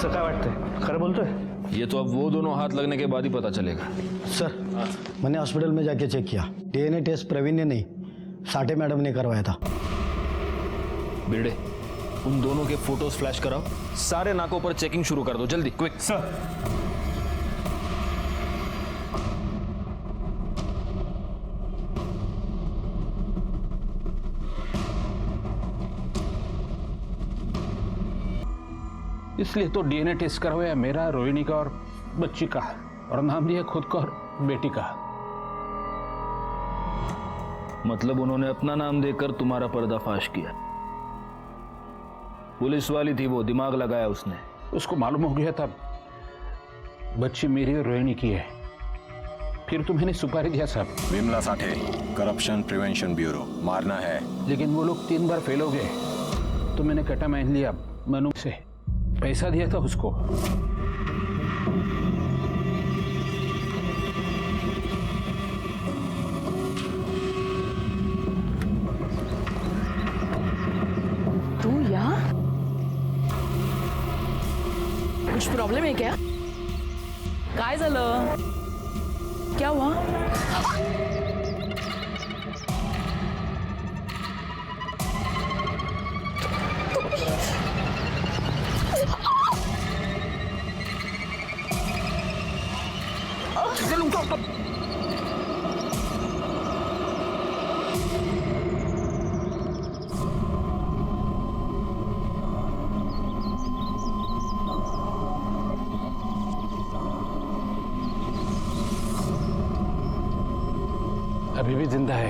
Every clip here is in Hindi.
काय वाटतंय, खरं बोलतोय? ये तो अब वो दोनों हाथ लगने के बाद ही पता चलेगा। सर, मैंने हॉस्पिटल में जाके चेक किया, डीएनए टेस्ट प्रवीण ने नहीं, साठे मैडम ने करवाया था। बिरडे, उन दोनों के फोटोज फ्लैश कराओ, सारे नाकों पर चेकिंग शुरू कर दो, जल्दी, क्विक। सर, इसलिए तो डीएनए टेस्ट करवाया मेरा, रोहिणी का और बच्ची का, और नाम दिया खुद का और बेटी का। मतलब उन्होंने अपना नाम देकर तुम्हारा पर्दाफाश किया। पुलिस वाली थी वो, दिमाग लगाया उसने। उसको मालूम हो गया था बच्ची मेरी और रोहिणी की है, फिर तो मैंने सुपारी दिया साहब। Vimla Sathe, corruption prevention bureau, मारना है। लेकिन वो लोग 3 बार फेल हो गए, तो मैंने कटा मान लिया, मनु से पैसा दिया था उसको। तू यहाँ? कुछ प्रॉब्लेम है क्या? काय झालं? क्या हुआ? अभी भी जिंदा है।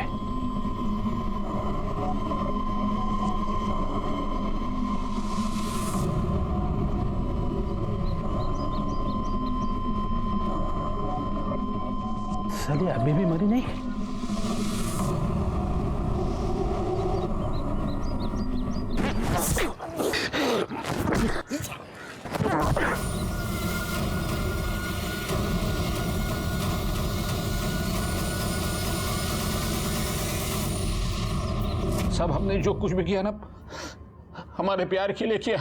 साली अभी भी मरी नहीं। सब हमने जो कुछ भी किया ना, हमारे प्यार के लिए किया।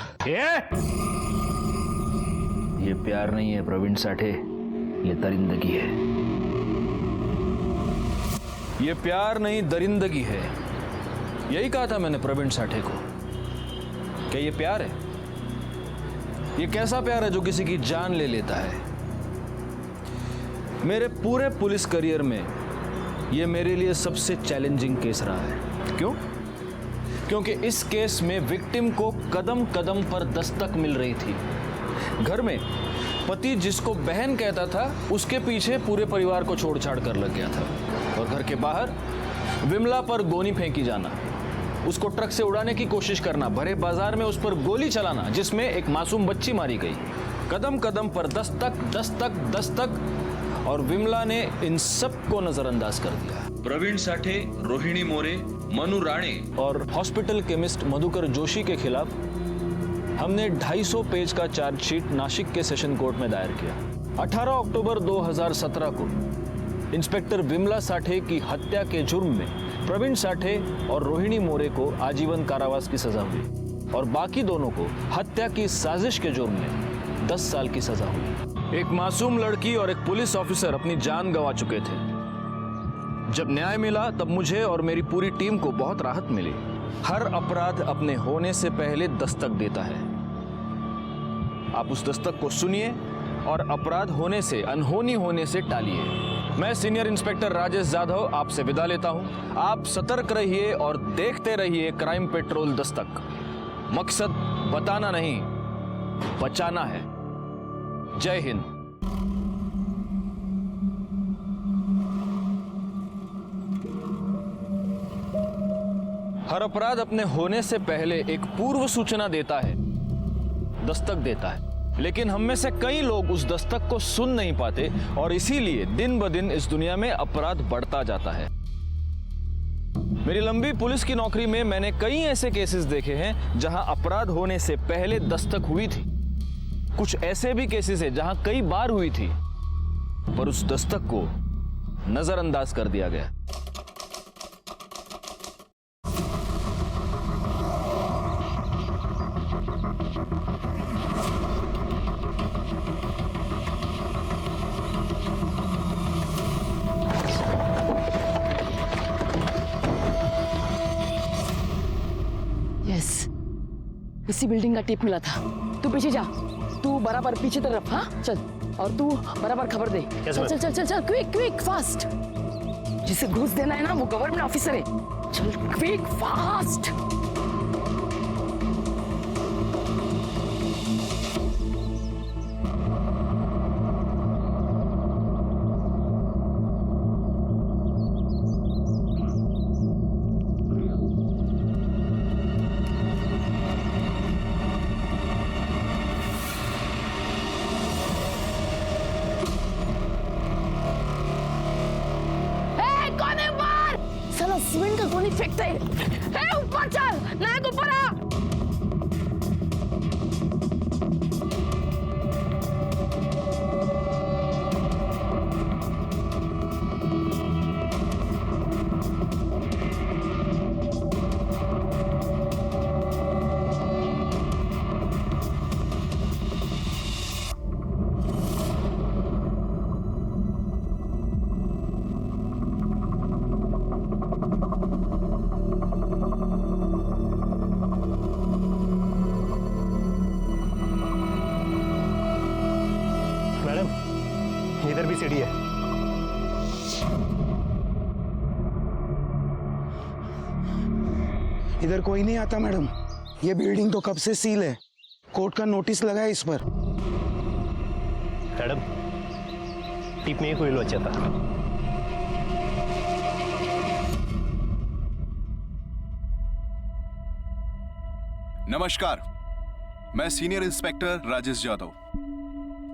ये प्यार नहीं है प्रवीण साठे, ये दरिंदगी है। ये प्यार नहीं, दरिंदगी है। यही कहा था मैंने प्रवीण साठे को। क्या ये प्यार है? ये कैसा प्यार है जो किसी की जान ले लेता है? मेरे पूरे पुलिस करियर में ये मेरे लिए सबसे चैलेंजिंग केस रहा है। क्यों? क्योंकि इस केस में विक्टिम को कदम कदम पर दस्तक मिल रही थी। घर में पति जिसको बहन कहता था, उसके पीछे पूरे परिवार को छोड़ छाड़ कर लग गया था। और घर के बाहर विमला पर गोनी फेंकी जाना, उसको ट्रक से उड़ाने की कोशिश करना, भरे बाजार में उस पर गोली चलाना जिसमें एक मासूम बच्ची मारी गई। कदम कदम पर दस्तक दस्तक दस्तक, और विमला ने इन सब को नजरअंदाज कर दिया। प्रवीण साठे, रोहिणी मोरे, मनु राणे और हॉस्पिटल केमिस्ट मधुकर जोशी के खिलाफ हमने 250 पेज का चार्जशीट नासिक के सेशन कोर्ट में दायर किया। 18 अक्टूबर 2017 को इंस्पेक्टर विमला साठे की हत्या के जुर्म में प्रवीण साठे और रोहिणी मोरे को आजीवन कारावास की सजा हुई और बाकी दोनों को हत्या की साजिश के जुर्म में 10 साल की सजा हुई। एक मासूम लड़की और एक पुलिस ऑफिसर अपनी जान गंवा चुके थे। जब न्याय मिला तब मुझे और मेरी पूरी टीम को बहुत राहत मिली। हर अपराध अपने होने से पहले दस्तक देता है। आप उस दस्तक को सुनिए और अपराध होने से, अनहोनी होने से टालिए। मैं सीनियर इंस्पेक्टर राजेश यादव आपसे विदा लेता हूं। आप सतर्क रहिए और देखते रहिए क्राइम पेट्रोल दस्तक। मकसद बताना नहीं, बचाना है। जय हिंद। हर अपराध अपने होने से पहले एक पूर्व सूचना देता है, दस्तक देता है। लेकिन हम में से कई लोग उस दस्तक को सुन नहीं पाते और इसीलिए दिन ब दिन इस दुनिया में अपराध बढ़ता जाता है। मेरी लंबी पुलिस की नौकरी में मैंने कई ऐसे केसेस देखे हैं जहां अपराध होने से पहले दस्तक हुई थी। कुछ ऐसे भी केसेस हैं जहां कई बार हुई थी, पर उस दस्तक को नजरअंदाज कर दिया गया। यस, इसी बिल्डिंग का टिप मिला था। तू पीछे जा, तू बराबर पीछे तरफ। हाँ चल, और तू बराबर खबर दे। चल चल चल चल चल, क्विक क्विक फास्ट। जिसे घूस देना है ना वो गवर्नमेंट ऑफिसर है। चल क्विक फास्ट। साला सीमेंट का गोली फेंकता है। ए, ऊपर चल, नायक ऊपर आ। इधर भी सीढ़ी है। इधर कोई नहीं आता मैडम। ये बिल्डिंग तो कब से सील है। कोर्ट का नोटिस लगा है इस पर। मैडम टिप में कोई लोचा था। नमस्कार, मैं सीनियर इंस्पेक्टर राजेश यादव।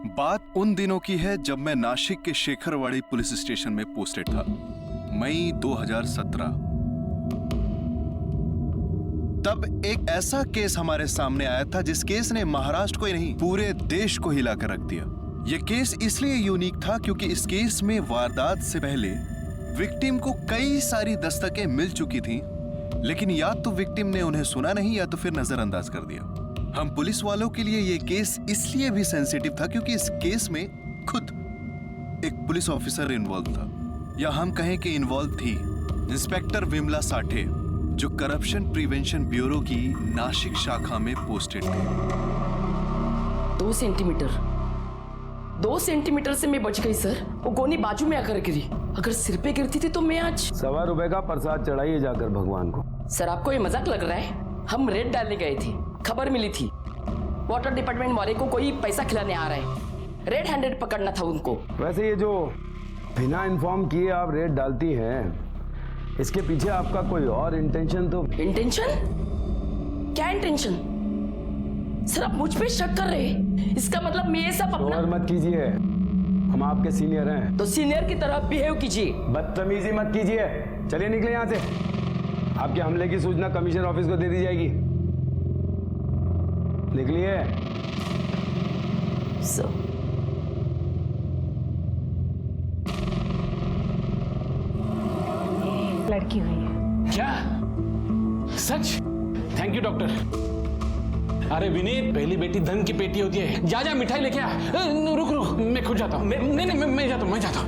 बात उन दिनों की है जब मैं नासिक के शेखरवाड़ी पुलिस स्टेशन में पोस्टेड था। मई 2017। तब एक ऐसा केस हमारे सामने आया था जिस केस ने महाराष्ट्र को ही नहीं पूरे देश को हिलाकर रख दिया। यह केस इसलिए यूनिक था क्योंकि इस केस में वारदात से पहले विक्टिम को कई सारी दस्तकें मिल चुकी थीं, लेकिन या तो विक्टिम ने उन्हें सुना नहीं या तो फिर नजरअंदाज कर दिया। हम पुलिस वालों के लिए यह केस इसलिए भी सेंसिटिव था क्योंकि इस केस में खुद एक पुलिस ऑफिसर इन्वॉल्व था, या हम कहें कि इन्वॉल्व थी। इंस्पेक्टर विमला साठे, जो करप्शन प्रिवेंशन ब्यूरो की नासिक शाखा में पोस्टेड थे। 2 सेंटीमीटर से मैं बच गई सर। वो गोली बाजू में आकर गिरी। अगर सिर पे गिरती थी तो मैं आज। ₹1.25 का प्रसाद चढ़ाइए जाकर भगवान को। सर आपको ये मजाक लग रहा है? हम रेड डालने गए थे, खबर मिली थी वाटर डिपार्टमेंट वाले को कोई पैसा खिलाने आ रहा है। रेड हैंडेड पकड़ना था उनको। वैसे ये जो बिना इन्फॉर्म किए आप रेड डालती हैं, इसके पीछे आपका कोई और इंटेंशन तो? इंटेंशन? क्या इंटेंशन? सर आप मुझ पे शक कर रहे हैं? इसका मतलब मैं ये सब अपना। शोर मत कीजिए, हम आपके सीनियर हैं। तो सीनियर की तरह बिहेव कीजिए। बदतमीजी मत कीजिए। चलिए निकले यहाँ से। आपके हमले की सूचना कमिश्नर ऑफिस को दे दी जाएगी। निकलिए। लड़की हुई है। क्या सच? Thank you doctor. अरे विनीत, पहली बेटी धन की पेटी होती है। जा जा मिठाई लेके आ। रुक रुक, मैं खुद जाता हूँ। नहीं, मैं जाता हूँ।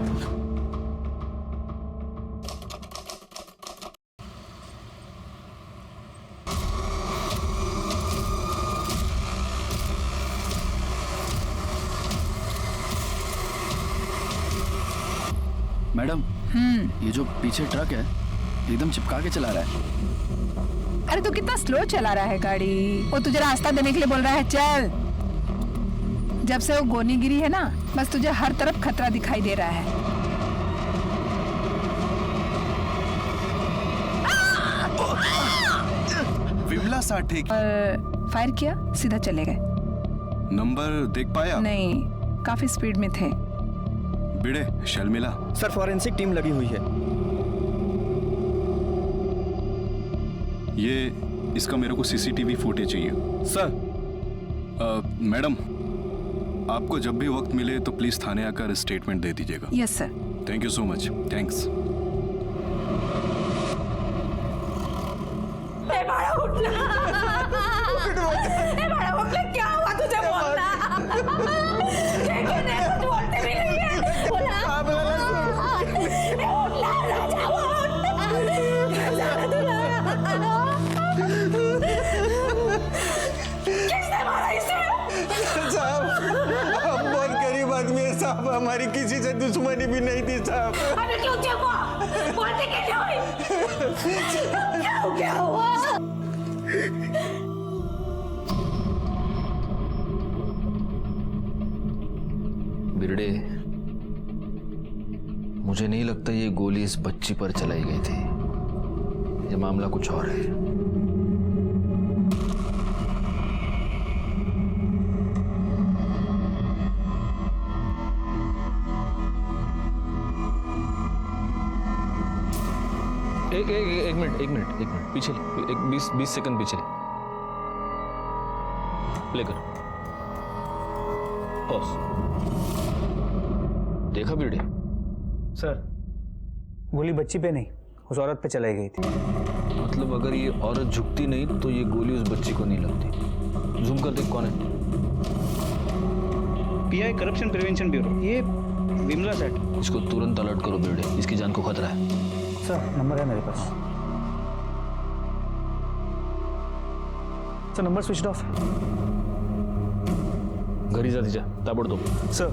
मैडम, ये जो पीछे ट्रक है एकदम चिपका के चला रहा है। अरे तू कितना स्लो चला रहा है गाड़ी। वो तुझे रास्ता देने के लिए बोल रहा है, चल। जब से वो गोली गिरी है ना, बस तुझे हर तरफ खतरा दिखाई दे रहा है। विमला साठे फायर किया, सीधा चले गए। नंबर देख पाया? नहीं, काफी स्पीड में थे। बिड़े शर्मिला। सर फॉरेंसिक टीम लगी हुई है। ये इसका मेरे को सीसीटीवी फुटेज चाहिए। सर मैडम, आपको जब भी वक्त मिले तो प्लीज थाने आकर स्टेटमेंट दे दीजिएगा। Yes sir. Thank you so much. Thanks. क्या हुआ तुझे? बोलना। बोलते भी नहीं है। किसने मारा इसे? साहब, हम बहुत गरीब आदमी है साहब, हमारी किसी से दुश्मनी भी नहीं थी साहब। अरे क्यों चुप हो? बोलते क्यों नहीं? क्या हुआ? बिरडे, मुझे नहीं लगता ये गोली इस बच्ची पर चलाई गई थी। ये मामला कुछ और है। एक मिनट पीछे ले, 20 सेकंड पीछे प्ले कर। पॉज। देखा बिरडे? सर, गोली बच्ची पे नहीं, उस औरत पे चलाई गई थी। मतलब अगर ये औरत झुकती नहीं तो ये गोली उस बच्ची को नहीं लगती। जूम कर देख कौन है। पीआई करप्शन प्रिवेंशन ब्यूरो, ये विमला सेठ। इसको तुरंत अलर्ट करो बिरडे, इसकी जान को खतरा है। सर, नंबर है मेरे पास। सर, नंबर स्विच ऑफ है। घरी जा तिच्या ताबडतोब। सर,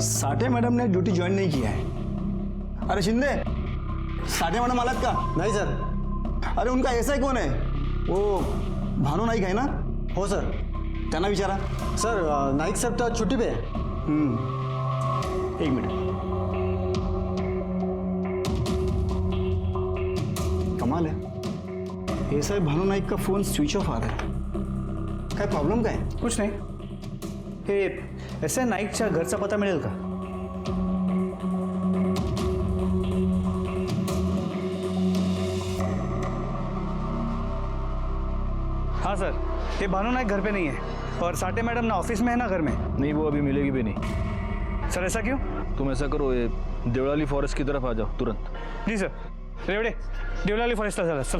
साठे मैडम ने ड्यूटी ज्वाइन नहीं किया है। अरे शिंदे, साठे मैडम आलात का? नहीं सर। अरे उनका एसआई कौन है? वो भानु नाईक है ना? हो सर। त्यांना विचारा। सर नाईक साहेब तर छुट्टी पे आहे। एक मिनट। कमाल है, एसआई भानु नाईक का फोन स्विच ऑफ आ रहा है। काय प्रॉब्लेम काय? कुछ नाही। हे एस आय नाईकच्या घरचा पता मिळेल का? हाँ सर, ये भानु नाईक घर पे नहीं है और साठे मैडम ना ऑफिस में है ना घर में। नहीं, वो अभी मिलेगी भी नहीं। सर, ऐसा क्यों? तुम ऐसा करो, ये देवलाली फॉरेस्ट की तरफ आ जाओ तुरंत। जी सर। रेवडे, देवलाली फॉरेस्टला झाला, चल।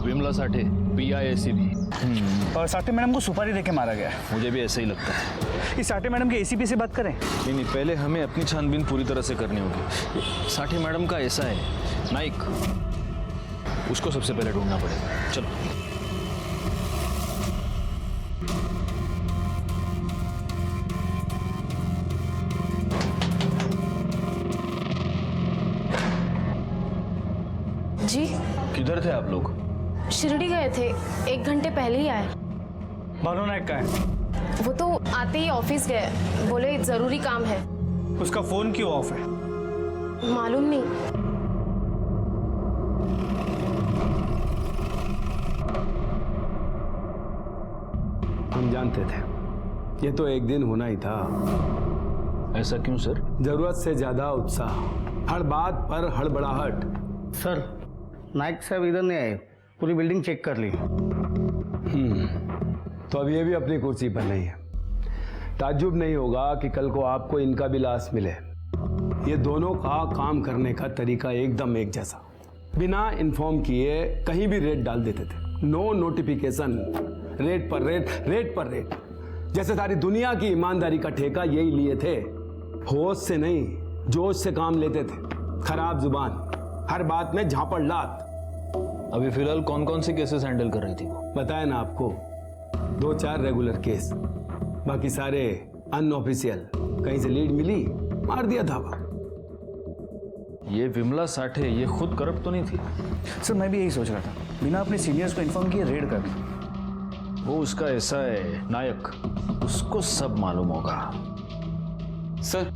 विमला साठे, PIACP। और साठे मैडम को सुपारी देके मारा गया। मुझे भी ऐसा ही लगता है। इस साठे मैडम के ACP से बात करें? नहीं, पहले हमें अपनी छानबीन पूरी तरह से करनी होगी। साठे मैडम का ऐसा है नाइक, उसको सबसे पहले ढूंढना पड़ेगा। चलो। जी, किधर थे आप लोग? शिरडी गए थे, 1 घंटे पहले ही आए। भानु नायक का है? वो तो आते ही ऑफिस गए, बोले जरूरी काम है। उसका फोन क्यों ऑफ है? मालूम नहीं। हम जानते थे ये तो एक दिन होना ही था। ऐसा क्यों सर? जरूरत से ज्यादा उत्साह, हर बात पर हड़बड़ाहट। सर नाइक साहब इधर नहीं आए, पूरी बिल्डिंग चेक कर ली। तो अब ये भी अपनी कुर्सी पर नहीं है। ताज्जुब नहीं होगा कि कल को आपको इनका भी लाश मिले। ये दोनों का काम करने का तरीका एकदम एक जैसा, बिना इन्फॉर्म किए कहीं भी रेड डाल देते थे। नो नोटिफिकेशन, रेड पर रेड, रेड पर रेड। जैसे सारी दुनिया की ईमानदारी का ठेका यही लिए थे। होश से नहीं, जोश से काम लेते थे। खराब जुबान, हर बात में झापड़लात। अभी फिलहाल कौन कौन से केसेस हैंडल कर रही थी? बताया ना आपको, 2-4 रेगुलर केस, बाकी सारे अनऑफिशियल। कहीं से लीड मिली, मार दिया धावा। ये विमला साठे ये खुद करप्ट तो नहीं थी? सर, मैं भी यही सोच रहा था, बिना अपने सीनियर्स को इन्फॉर्म किए रेड कर दी। वो उसका ऐसा है नायक, उसको सब मालूम होगा। सर,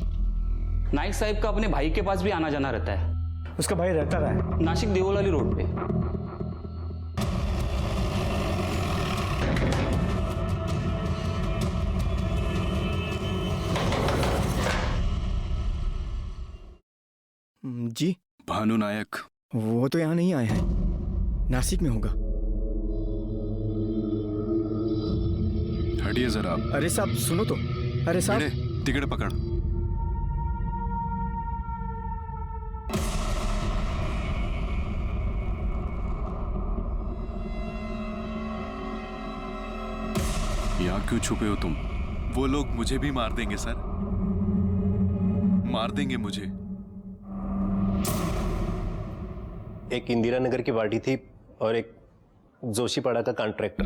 नाइक साहब का अपने भाई के पास भी आना जाना रहता है। उसका भाई रहता रहा है नासिक देवलाली रोड पे। जी भानु नायक, वो तो यहाँ नहीं आए हैं, नासिक में होगा। हटिए जरा आप। अरे साहब सुनो तो। अरे साहब टिकट पकड़। यहाँ क्यों छुपे हो तुम? वो लोग मुझे भी मार देंगे सर, मार देंगे मुझे। एक इंदिरा नगर की पार्टी थी और एक जोशीपाड़ा का कॉन्ट्रैक्टर,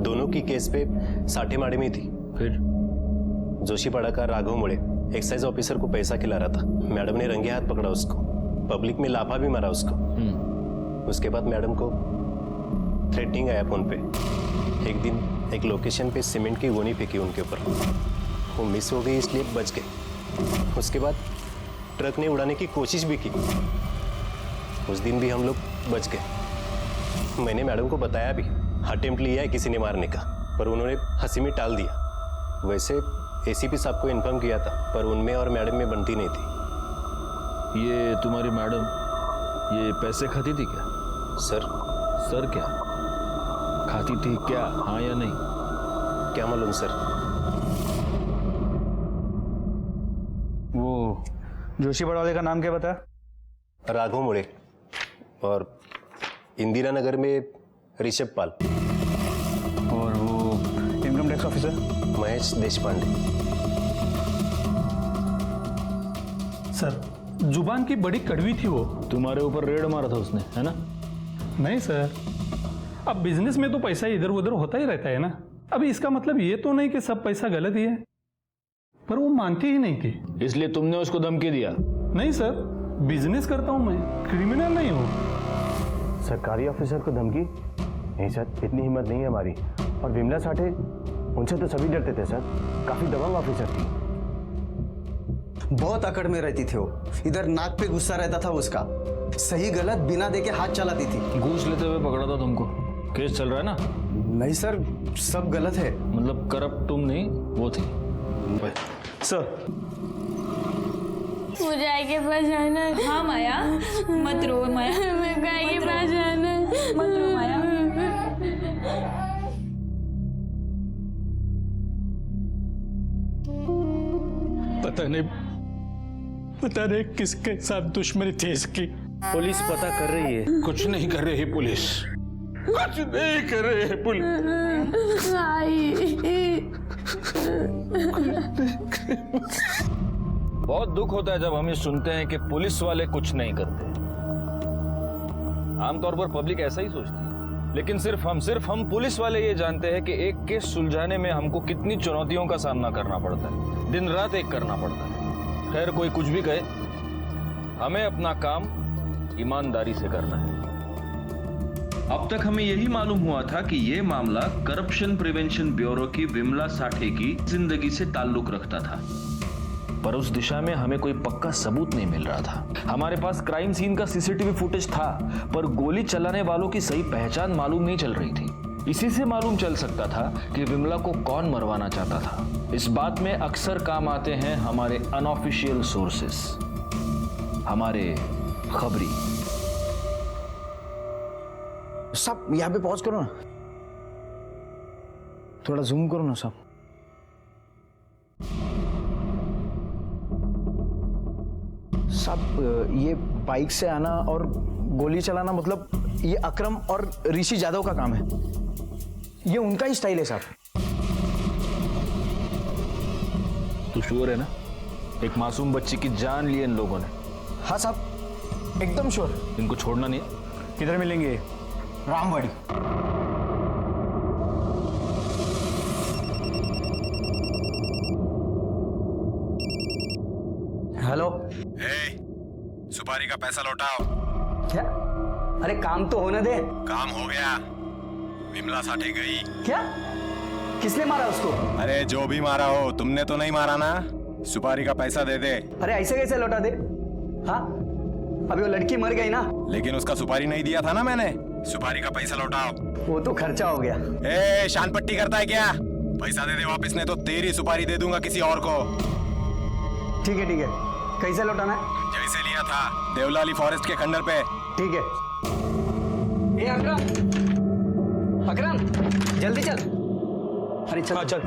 दोनों की केस पे साठे माड़े में थी। फिर जोशीपाड़ा का राघव मुड़े एक्साइज ऑफिसर को पैसा खिला रहा था। मैडम ने रंगे हाथ पकड़ा उसको, पब्लिक में लाफा भी मारा उसको। उसके बाद मैडम को थ्रेटनिंग आया फोन पे। एक दिन एक लोकेशन पे सीमेंट की गोनी फेंकी उनके ऊपर, वो मिस हो गई इसलिए बच गए। उसके बाद ट्रक ने उड़ाने की कोशिश भी की, उस दिन भी हम लोग बच गए। मैंने मैडम को बताया भी, अटेम्प्ट लिया है किसी ने मारने का, पर उन्होंने हंसी में टाल दिया। वैसे एसीपी साहब को इन्फॉर्म किया था, पर उनमें और मैडम में बनती नहीं थी। ये तुम्हारी मैडम ये पैसे खाती थी क्या? सर क्या खाती थी क्या, हाँ या नहीं? क्या मालूम सर। वो जोशीपाड़ा वाले का नाम क्या बताया? राघव मुड़े, और इंदिरा नगर में ऋषभ पाल, और वो income tax officer Mahesh Deshpande. Sir जुबान की बड़ी कड़वी थी वो। तुम्हारे ऊपर रेड मारा था उसने, है ना? नहीं सर, अब बिजनेस में तो पैसा इधर उधर होता ही रहता है ना। अभी इसका मतलब ये तो नहीं कि सब पैसा गलत ही है, पर वो मानती ही नहीं थी। इसलिए तुमने उसको धमकी दिया? नहीं सर, बिजनेस करता हूं मैं, क्रिमिनल नहीं हूं। सरकारी ऑफिसर को धमकी? नहीं सर, इतनी हिम्मत नहीं है हमारी। और विमला साठे, उनसे तो सभी डरते थे सर, काफी दबंग ऑफिसर थी। बहुत अकड़ में रहती थी वो, इधर नाक पे गुस्सा रहता था उसका, सही गलत बिना देखे हाथ चलाती थी। घूस लेते हुए पकड़ा था तुमको, केस चल रहा है ना? नहीं सर, सब गलत है। मतलब करप्ट तुम नहीं, वो थी। सर मुझे आई के पास जाना है। हाँ माया, मत रो माया, मेरे को आई के पास जाना है। मत रो माया। पता नहीं किसके साथ दुश्मनी थी इसकी। पुलिस पता कर रही है। कुछ नहीं कर रही पुलिस, कुछ नहीं कर रही है पुलिस। बहुत दुख होता है जब हम ये सुनते हैं कि पुलिस वाले कुछ नहीं करते। आमतौर पर पब्लिक ऐसा ही सोचती है, लेकिन सिर्फ हम पुलिस वाले ये जानते हैं कि एक केस सुलझाने में हमको कितनी चुनौतियों का सामना करना पड़ता है, दिन रात एक करना पड़ता है। खैर कोई कुछ भी कहे, हमें अपना काम ईमानदारी से करना है। अब तक हमें यही मालूम हुआ था कि यह मामला करप्शन प्रिवेंशन ब्यूरो की विमला साठे की जिंदगी से ताल्लुक रखता था, पर उस दिशा में हमें कोई पक्का सबूत नहीं मिल रहा था। हमारे पास क्राइम सीन का सीसीटीवी फुटेज था, पर गोली चलाने वालों की सही पहचान मालूम नहीं चल रही थी। इसी से मालूम चल सकता था कि विमला को कौन मरवाना चाहता था। इस बात में अक्सर काम आते हैं हमारे अनऑफिशियल सोर्सेस, हमारे खबरी। सब यहाँ पे पॉज करो ना, थोड़ा जूम करो ना सब। सब ये बाइक से आना और गोली चलाना, मतलब ये अकरम और ऋषि जादव का काम है, ये उनका ही स्टाइल है साहब। तू श्योर है ना? एक मासूम बच्ची की जान ली इन लोगों ने। हाँ साहब, एकदम श्योर। इनको छोड़ना नहीं है। किधर मिलेंगे? रामवाड़ी। हेलो। सुपारी का पैसा लौटाओ। क्या? अरे काम तो होने दे। काम हो गया, विमला साठे गई। क्या? किसने मारा उसको? अरे जो भी मारा हो, तुमने तो नहीं मारा ना। सुपारी का पैसा दे दे। अरे ऐसे कैसे लौटा दे? हाँ, अभी वो लड़की मर गई ना। लेकिन उसका सुपारी नहीं दिया था ना मैंने। सुपारी का पैसा लौटाओ। वो तो खर्चा हो गया। ए, शान पट्टी करता है क्या? पैसा दे दे वापस, नहीं तो तेरी सुपारी दे दूंगा किसी और को। ठीक है कैसे लौटाना है? जैसे लिया था, देवलाली फॉरेस्ट के खंडर पे। ठीक है। ए अकरम जल्दी चल। अरे चल। हाँ, चल।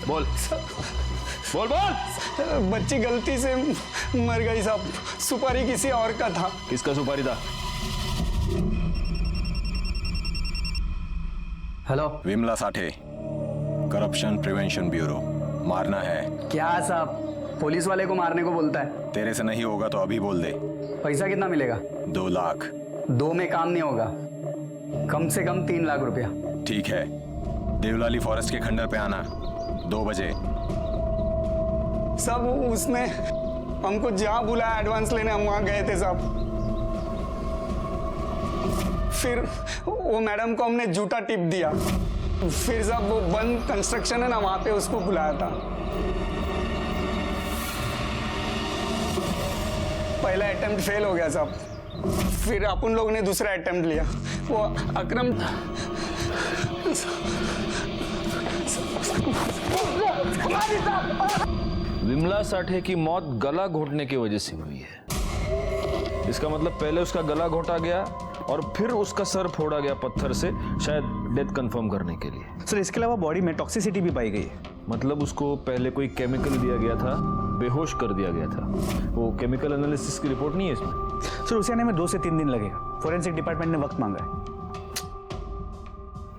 बोल बोल बोल। बच्ची गलती से मर गई साहब। सुपारी किसी और का था। किसका सुपारी था? Hello, Vimla Sathe, corruption prevention bureau. मारना है क्या साहब? पुलिस वाले को मारने को बोलता है। तेरे से नहीं होगा तो अभी बोल दे। पैसा कितना मिलेगा? 2 लाख। 2 में काम नहीं होगा, कम से कम 3 लाख रुपया। ठीक है, देवलाली फॉरेस्ट के खंडर पे आना 2 बजे। सब उसने हमको जहाँ बुलाया एडवांस लेने, हम वहाँ गए थे साहब। फिर वो मैडम को हमने जूता टिप दिया। फिर साहब वो बंद कंस्ट्रक्शन है ना, वहाँ पे उसको बुलाया था। पहला अटेम्प्ट फेल हो गया साहब। फिर अपन लोग ने दूसरा अटेम्प्ट लिया। वो अकरम विमला साठे की मौत गला घोटने की वजह से हुई है। इसका मतलब पहले उसका गला घोटा गया और फिर उसका सर फोड़ा गया पत्थर से, शायद डेथ कंफर्म करने के लिए। सर इसके अलावा बॉडी में टॉक्सिसिटी भी पाई गई है। मतलब उसको पहले कोई केमिकल दिया गया था, बेहोश कर दिया गया था। वो केमिकल एनालिसिस की रिपोर्ट नहीं है इसमें। सर उसे आने में 2 से 3 दिन लगेगा। फोरेंसिक डिपार्टमेंट ने वक्त मांगा है।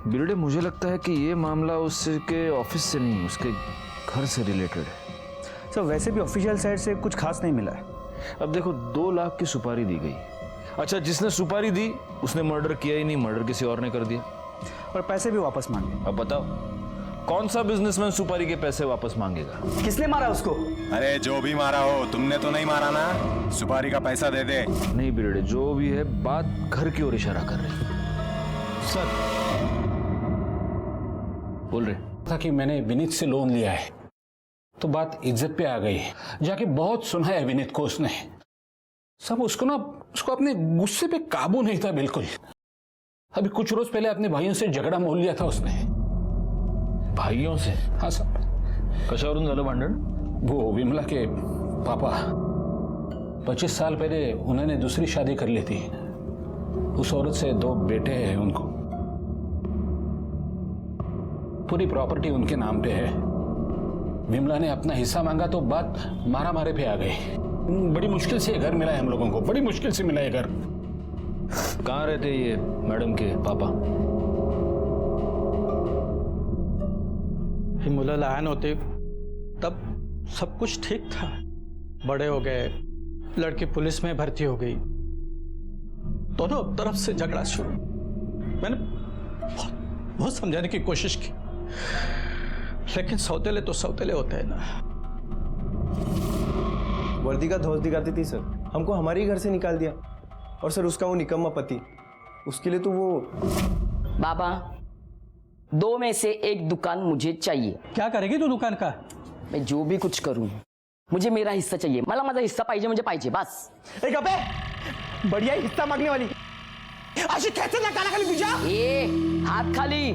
बिरडे, मुझे लगता है कि ये मामला उसके ऑफिस से नहीं, उसके घर से रिलेटेड है। सर वैसे भी ऑफिशियल साइड से कुछ खास नहीं मिला है। अब देखो, 2 लाख की सुपारी दी गई। अच्छा, जिसने सुपारी दी उसने मर्डर किया ही नहीं, मर्डर किसी और ने कर दिया और पैसे भी वापस मांगे। अब बताओ, कौन सा बिजनेसमैन सुपारी के पैसे वापस मांगेगा? किसने मारा उसको? अरे जो भी मारा हो, तुमने तो नहीं मारा ना। सुपारी का पैसा दे दे। नहीं बिरडे, जो भी है बात घर की ओर इशारा कर रही है। सर बोल रहे था कि मैंने विनीत से लोन लिया है, तो बात इज्जत पे आ गई। जाके बहुत सुना है विनीत को उसने। सब उसको अपने गुस्से पे काबू नहीं था बिल्कुल। अभी कुछ रोज पहले अपने भाइयों से झगड़ा मोल लिया था उसने। भाइयों से? हाँ साहब। कशावरून झालं भांडण? वो विमला के पापा 25 साल पहले उन्होंने दूसरी शादी कर ली थी। उस औरत से 2 बेटे हैं उनको। पूरी प्रॉपर्टी उनके नाम पे है। विमला ने अपना हिस्सा मांगा तो बात मारा मारे पे आ गई। बड़ी मुश्किल से घर मिला है हम लोगों को, बड़ी मुश्किल से मिला है घर। कहाँ रहते ये मैडम के पापा? मुला लहान होते तब सब कुछ ठीक था। बड़े हो गए, लड़की पुलिस में भर्ती हो गई, दोनों तरफ से झगड़ा शुरू। मैंने बहुत समझाने की कोशिश की, लेकिन सौतेले तो सौतेले होते हैं ना। वर्दी का धौस दिखाती थी सर, हमको हमारे ही घर से निकाल दिया। और सर उसका वो निकम्मा पति, उसके लिए तो वो। बाबा, 2 में से 1 दुकान मुझे चाहिए। क्या करेगी तू दुकान का? मैं जो भी कुछ करूं, मुझे मेरा हिस्सा चाहिए। मला माझा हिस्सा पाहिजे म्हणजे पाहिजे, बस। एक अबे, बढ़िया हिस्सा मांगने वाली। अशी कैसे ना काला खाली तुझा? ए, हाथ खाली,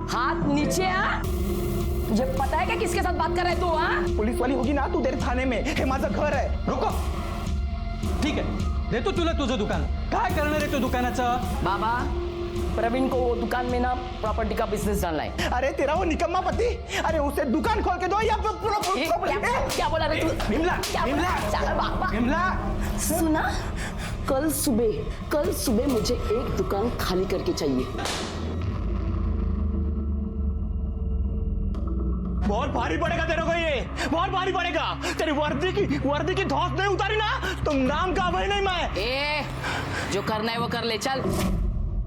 हाथ नीचे। तुझे पता है क्या किसके साथ बात कर रहा है तू? हाँ, पुलिस वाली होगी ना तू देर थाने में। हे माझं घर आहे। रुको, ठीक आहे, देतो तुला तुझं दुकान। काय करणार आहे तू दुकानाचं? बाबा, प्रवीण को वो दुकान में ना प्रॉपर्टी का बिजनेस डालना है। अरे तेरा वो निकम्मा पति, अरे उसे दुकान खोल के दो या क्या बोला रे तू? विमला, सुना, कल सुबह मुझे 1 दुकान खाली करके चाहिए। बहुत भारी पड़ेगा तेरे को ये। बहुत भारी पड़ेगा। तेरी वर्दी की धौंस नहीं उतारी ना, तुम नाम का भाई नहीं मैं। ए, जो करना है वो कर ले, चल।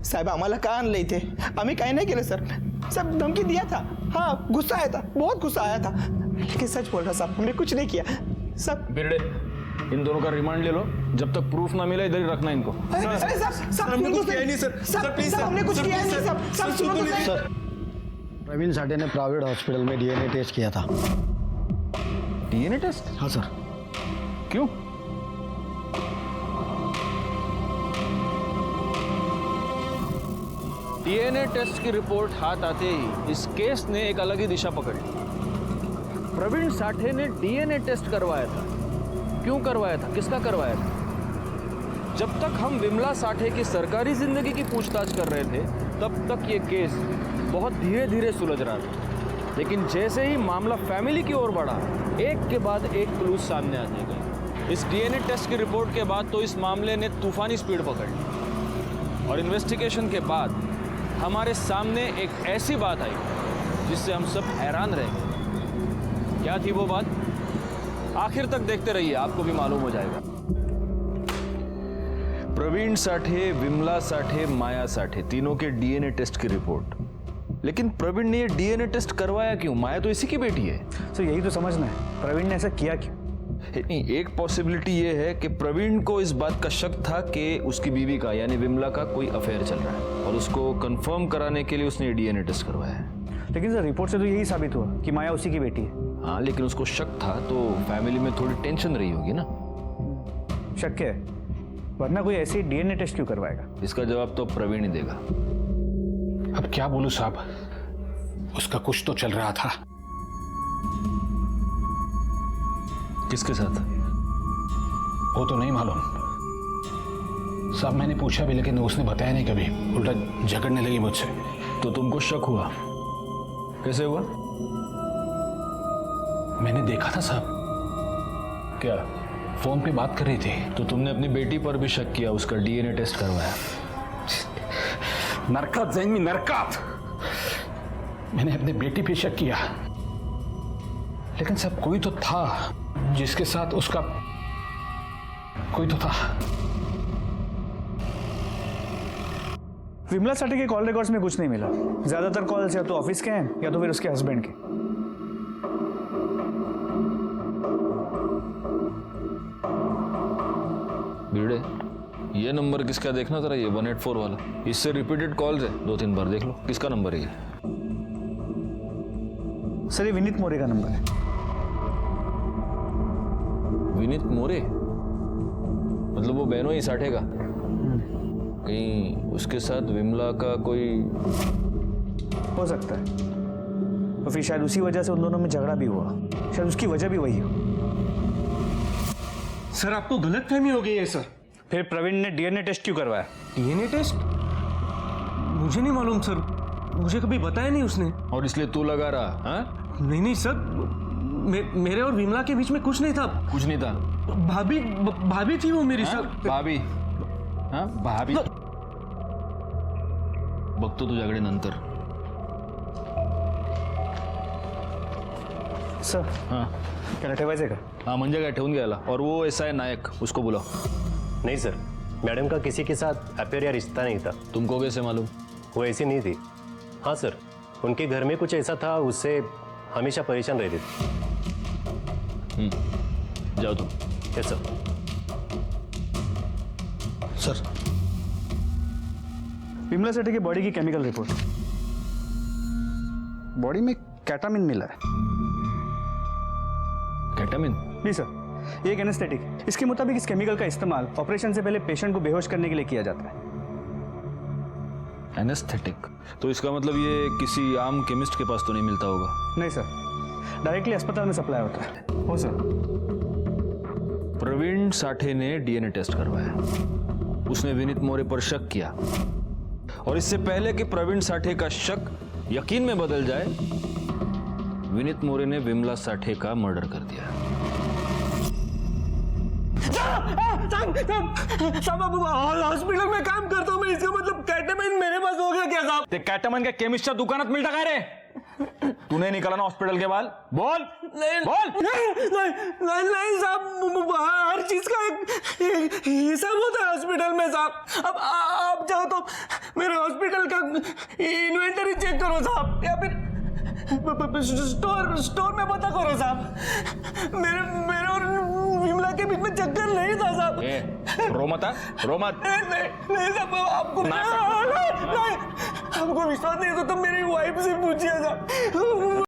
साहेब आम्हाला का आणलंय इथे? आम्ही काही नाही केलं सर। सब धमकी दिया था। हाँ, गुस्सा आया था, बहुत गुस्सा आया था, लेकिन सच बोल रहा साहब, हमने कुछ नहीं किया सब। बिरड़े, इन दोनों का रिमांड ले लो, जब तक प्रूफ ना मिले इधर ही रखना इनको। हमने कुछ किया नहीं सर। सर प्लीज, हमने कुछ किया नहीं सर। सब सुनो तो सर, प्रवीण साठे ने प्राइवेट हॉस्पिटल में डीएनए टेस्ट किया था। DNA test? हाँ सर। क्यों? डीएनए टेस्ट की रिपोर्ट हाथ आते ही इस केस ने एक अलग ही दिशा पकड़ ली। प्रवीण साठे ने डीएनए टेस्ट करवाया था। क्यों करवाया था, किसका करवाया था? जब तक हम विमला साठे की सरकारी जिंदगी की पूछताछ कर रहे थे, तब तक ये केस बहुत धीरे धीरे सुलझ रहा था। लेकिन जैसे ही मामला फैमिली की ओर बढ़ा, एक के बाद एक क्लूज सामने आते गए। इस डीएनए टेस्ट की रिपोर्ट के बाद तो इस मामले ने तूफानी स्पीड पकड़ ली और इन्वेस्टिगेशन के बाद हमारे सामने एक ऐसी बात आई जिससे हम सब हैरान रह गए। क्या थी वो बात? आखिर तक देखते रहिए, आपको भी मालूम हो जाएगा। प्रवीण साठे, विमला साठे, माया साठे, तीनों के डीएनए टेस्ट की रिपोर्ट। लेकिन प्रवीण ने ये डीएनए टेस्ट करवाया क्यों? माया तो इसी की बेटी है। तो यही तो समझना है, प्रवीण ने ऐसा किया क्यों? नहीं, एक पॉसिबिलिटी ये है कि प्रवीण को इस बात का शक था कि उसकी बीवी का यानी विमला का कोई अफेयर चल रहा है और उसको कंफर्म कराने के लिए उसने डीएनए टेस्ट करवाया है। लेकिन सर रिपोर्ट से तो यही साबित हुआ कि माया उसी की बेटी है। हाँ, लेकिन उसको शक था तो फैमिली में थोड़ी टेंशन रही होगी ना। शक है, वरना कोई ऐसी डीएनए टेस्ट क्यों करवाएगा? इसका जवाब तो प्रवीण ही देगा। अब क्या बोलूं साहब, उसका कुछ तो चल रहा था। किसके साथ? वो तो नहीं मालूम साहब, मैंने पूछा भी लेकिन उसने बताया नहीं कभी, उल्टा झगड़ने लगी मुझसे। तो तुमको शक हुआ? कैसे हुआ? मैंने देखा था साहब। क्या? फोन पे बात कर रही थी। तो तुमने अपनी बेटी पर भी शक किया, उसका डीएनए टेस्ट करवाया? नरकात जैन में नरकात। मैंने अपने बेटी पे शक किया, लेकिन सब कोई तो था जिसके साथ उसका कोई तो था। विमला साठे के कॉल रिकॉर्ड्स में कुछ नहीं मिला। ज्यादातर कॉल्स या तो ऑफिस के हैं या तो फिर उसके हस्बैंड के। भिड़े, ये नंबर किसका देखना जरा, ये 184 वाला। इससे रिपीटेड कॉल्स है, 2-3 बार देख लो। किसका नंबर है ये? सर ये विनीत मोरे का नंबर है। विनीत मोरे? मतलब वो बहनों ही साठे का? कहीं उसके साथ विमला का कोई? हो सकता है, तो फिर शायद उसी वजह से उन दोनों में झगड़ा भी हुआ। शायद उसकी वजह भी वही हो। सर आपको गलतफहमी हो गई है सर। फिर प्रवीण ने डीएनए टेस्ट क्यों करवाया? DNA test? मुझे नहीं मालूम सर, मुझे कभी बताया नहीं उसने। और इसलिए तू लगा रहा? हाँ? नहीं सर, मेरे और विमला के बीच में कुछ नहीं था। कुछ नहीं था? भाभी थी वो मेरी। हाँ? सर भाभी? हाँ भाभी? बघतो तू झगड़े नंतर। सर हाँ त्याला ठेवायचंय का? हाँ म्हणजे काय, ठेवून घ्यायला। और वो एसआई नायक, उसको बुलाओ। नहीं सर, मैडम का किसी के साथ अफेयर या रिश्ता नहीं था। तुमको कैसे मालूम? वो ऐसी नहीं थी। हाँ सर, उनके घर में कुछ ऐसा था, उससे हमेशा परेशान रहती थी। जाओ तुम। Yes sir. Sir, Vimla Sathe की बॉडी की केमिकल रिपोर्ट। बॉडी में कैटामिन मिला है। कैटामिन? जी सर, ये एक एनेस्थेटिक है। इसके मुताबिक इस केमिकल का इस्तेमाल ऑपरेशन से पहले पेशेंट को बेहोश करने के लिए किया जाता है। एनेस्थेटिक? तो इसका मतलब ये किसी आम केमिस्ट के पास तो नहीं मिलता होगा? नहीं सर, डायरेक्टली अस्पताल में सप्लाई होता है। हो सर। प्रवीण साठे ने डीएनए टेस्ट करवाया, उसने विनीत मोरे पर शक किया, और इससे पहले कि प्रवीण साठे का शक यकीन में बदल जाए, विनीत मोरे ने विमला साठे का मर्डर कर दिया। हॉस्पिटल में काम करता हूँ मैं, इसका मतलब कैटामिन मेरे पास हो गया क्या साहब? ते कैटामिन का केमिस्टच्या दुकानात मिळता काय रे? तूने निकाला ना हॉस्पिटल के बाद? बोल। नहीं बोल। नहीं साहब, हर चीज का एक हिसाब होता है हॉस्पिटल में साहब। अब आप जाओ तो मेरे हॉस्पिटल का इन्वेंटरी चेक करो साहब, या फिर स्टोर में पता करो साहब। मेरे और विमला के बीच में चक्कर नहीं था साहब। रो मत, रो मत। नहीं साहब, आपको नहीं, आपको विश्वास नहीं है तो मेरी वाइफ से पूछिए साहब।